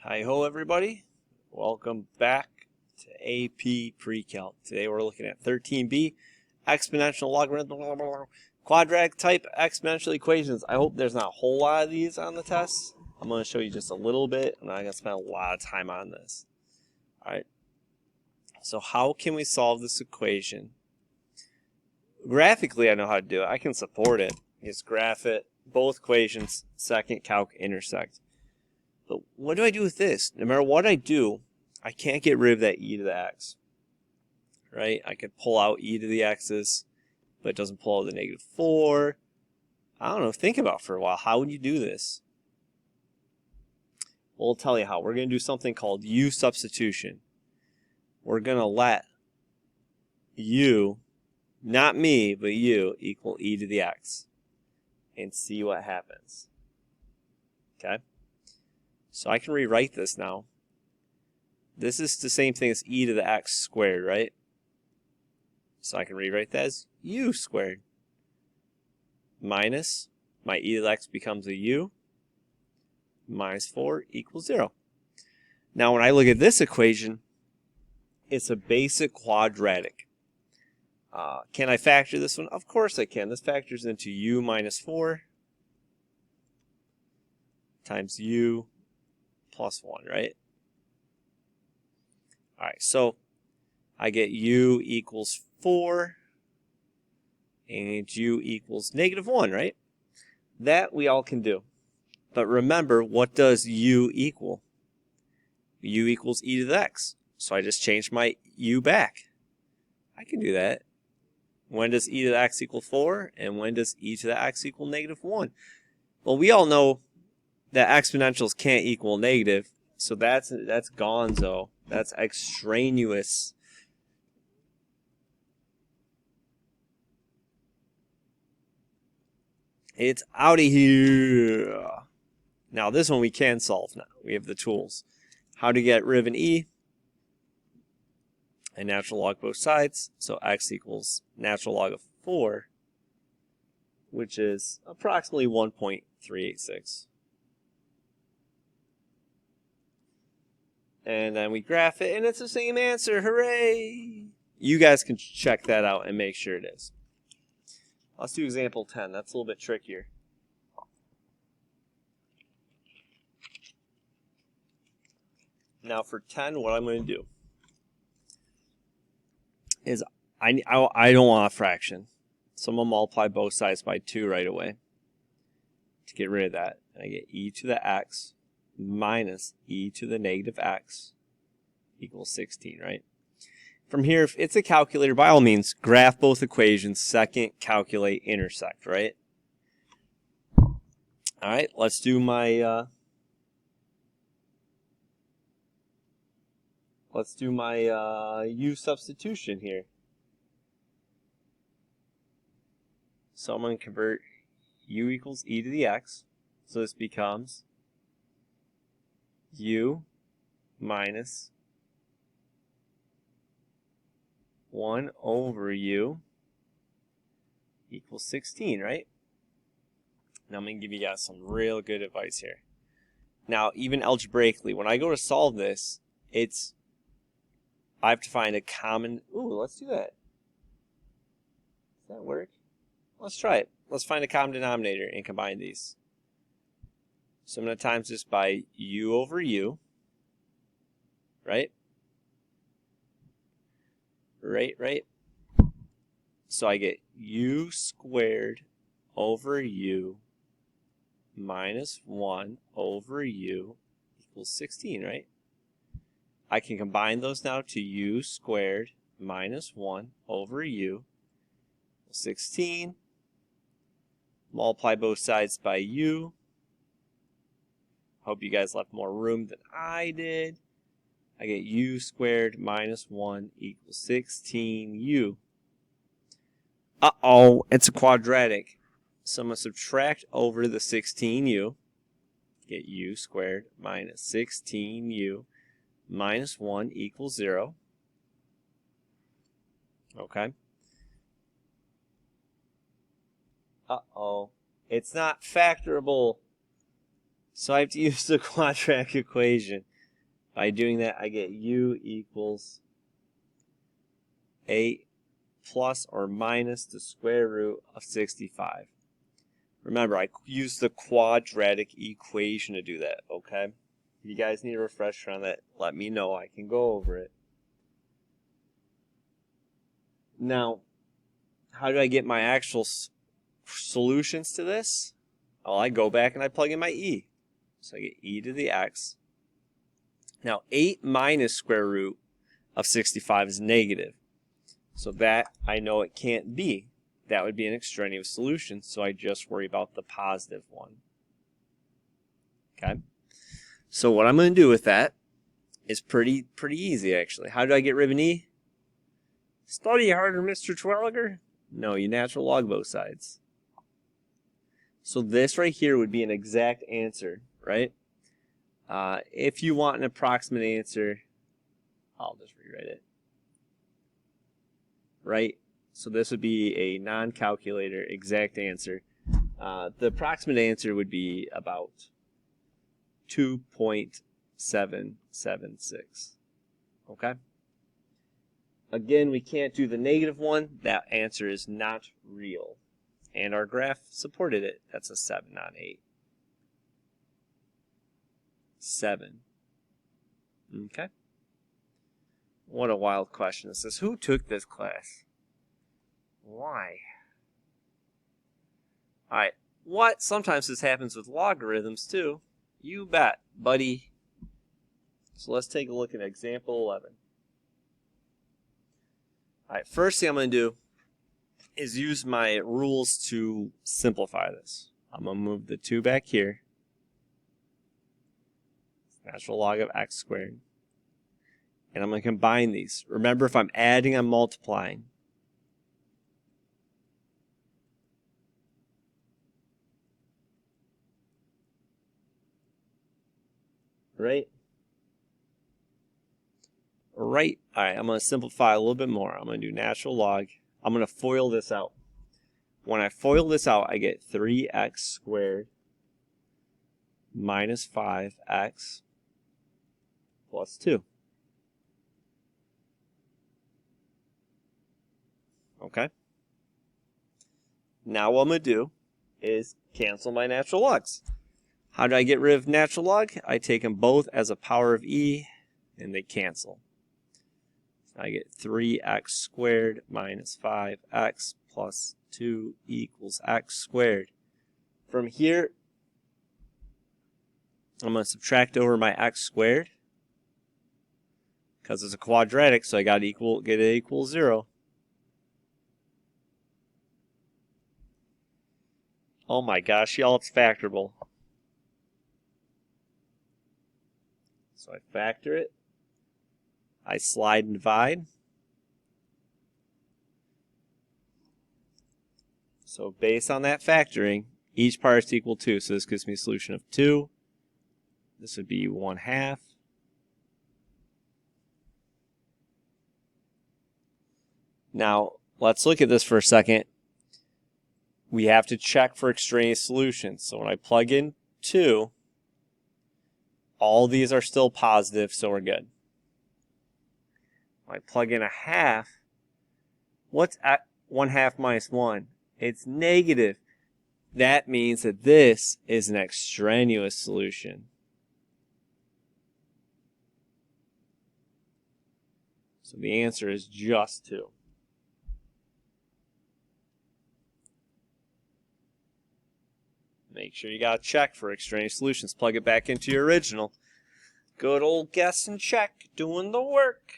Hi ho everybody, welcome back to AP Pre-Calc. Today we're looking at 13b, exponential, logarithmic, quadratic type exponential equations. I hope there's not a whole lot of these on the test. I'm going to show you just a little bit and I'm going to spend a lot of time on this. Alright, so how can we solve this equation? Graphically I know how to do it. I can support it. Just graph it, both equations, second calc intersect. But what do I do with this? No matter what I do, I can't get rid of that e to the x. Right? I could pull out e to the x's, but it doesn't pull out the negative 4. I don't know. Think about it for a while. How would you do this? Well, I'll tell you how. We're going to do something called u substitution. We're going to let u, not me, but u, equal e to the x. And see what happens. Okay? So I can rewrite this now. This is the same thing as e to the x squared, right? So I can rewrite that as u squared. Minus, my e to the x becomes a u. Minus 4 equals 0. Now when I look at this equation, it's a basic quadratic. Can I factor this one? Of course I can. This factors into u minus 4 times u plus 1, right? Alright, so I get u equals 4 and u equals negative 1, right? That we all can do. But remember, what does u equal? U equals e to the x. So I just changed my u back. I can do that. When does e to the x equal 4? And when does e to the x equal negative 1? Well, we all know that exponentials can't equal negative, so that's gonzo. That's extraneous. It's out of here. Now this one we can solve now. We have the tools. How to get rid of an e? And natural log both sides. So x equals natural log of 4, which is approximately 1.386. And then we graph it, and it's the same answer. Hooray! You guys can check that out and make sure it is. Let's do example 10. That's a little bit trickier. Now for 10, what I'm going to do is I don't want a fraction. So I'm going to multiply both sides by 2 right away to get rid of that. And I get e to the x minus e to the negative x equals 16, right? From here, if it's a calculator, by all means, graph both equations, second, calculate, intersect, right? All right, let's do my u substitution here. So I'm going to convert u equals e to the x. So this becomes u minus 1 over u equals 16, right? Now I'm going to give you guys some real good advice here. Now, even algebraically, when I go to solve this, I have to find a common... Ooh, let's do that. Does that work? Let's try it. Let's find a common denominator and combine these. So I'm going to times this by u over u, right? Right. So I get u squared over u minus 1 over u equals 16, right? I can combine those now to u squared minus 1 over u equals 16. Multiply both sides by u. Hope you guys left more room than I did. I get u squared minus 1 equals 16u. Uh-oh, it's a quadratic. So I'm going to subtract over the 16u. Get u squared minus 16u minus 1 equals 0. Okay. Uh-oh, it's not factorable. So I have to use the quadratic equation. By doing that, I get u equals 8 plus or minus the square root of 65. Remember, I used the quadratic equation to do that, okay? If you guys need a refresher on that, let me know. I can go over it. Now, how do I get my actual solutions to this? Well, I go back and I plug in my e. So I get e to the x. Now, 8 minus square root of 65 is negative. So that I know it can't be. That would be an extraneous solution, so I just worry about the positive one. Okay? So what I'm going to do with that is pretty easy, actually. How do I get rid of an e? Study harder, Mr. Twelliger. No, you natural log both sides. So this right here would be an exact answer, right? If you want an approximate answer, I'll just rewrite it. Right? So this would be a non-calculator exact answer. The approximate answer would be about 2.776. Okay? Again, we can't do the negative one. That answer is not real. And our graph supported it. That's a 7, not 8. 7. Okay? What a wild question this is. Who took this class? Why? Alright, what? Sometimes this happens with logarithms too. You bet, buddy. So let's take a look at example 11. Alright, first thing I'm going to do is use my rules to simplify this. I'm going to move the 2 back here. Natural log of x squared. And I'm going to combine these. Remember, if I'm adding, I'm multiplying. Right? Right. All right, I'm going to simplify a little bit more. I'm going to do natural log. I'm going to FOIL this out. When I FOIL this out, I get 3x squared minus 5x plus 2. Okay? Now what I'm going to do is cancel my natural logs. How do I get rid of natural log? I take them both as a power of e, and they cancel. I get 3x squared minus 5x plus 2 equals x squared. From here, I'm going to subtract over my x squared because it's a quadratic, so I got to get it equal 0. Oh my gosh, y'all, it's factorable. So I factor it. I slide and divide. So based on that factoring, each part is equal to 2. So this gives me a solution of 2. This would be 1/2. Now, let's look at this for a second. We have to check for extraneous solutions. So when I plug in 2, all these are still positive, so we're good. When I plug in 1/2, what's 1/2 minus 1? It's negative. That means that this is an extraneous solution. So the answer is just 2. Make sure you got to check for extraneous solutions. Plug it back into your original. Good old guess and check, doing the work.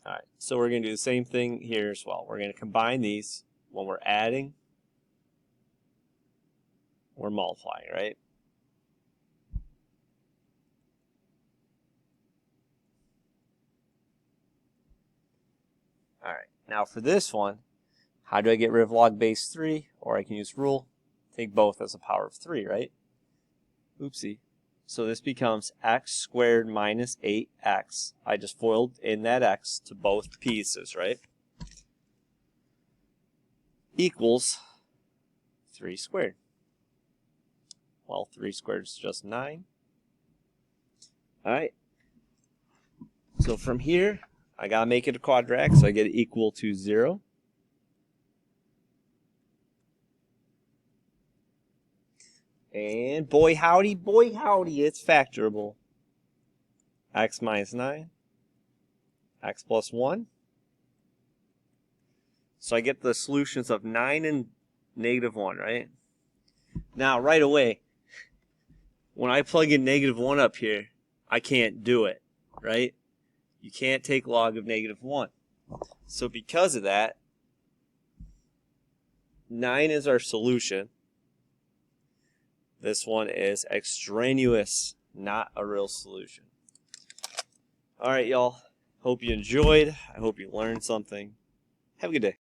All right, so we're going to do the same thing here as well. We're going to combine these. When we're adding, we're multiplying, right? All right, now for this one, how do I get rid of log base 3? Or I can use rule, take both as a power of 3, right? Oopsie. So this becomes x squared minus 8x. I just FOILed in that x to both pieces, right? Equals 3 squared. Well, 3 squared is just 9. All right. So from here, I got to make it a quadratic, so I get it equal to 0. And boy howdy, it's factorable. X minus 9, x plus 1. So I get the solutions of 9 and negative 1, right? Now, right away, when I plug in negative 1 up here, I can't do it, right? You can't take log of negative 1. So because of that, 9 is our solution. This one is extraneous, not a real solution. All right, y'all. Hope you enjoyed. I hope you learned something. Have a good day.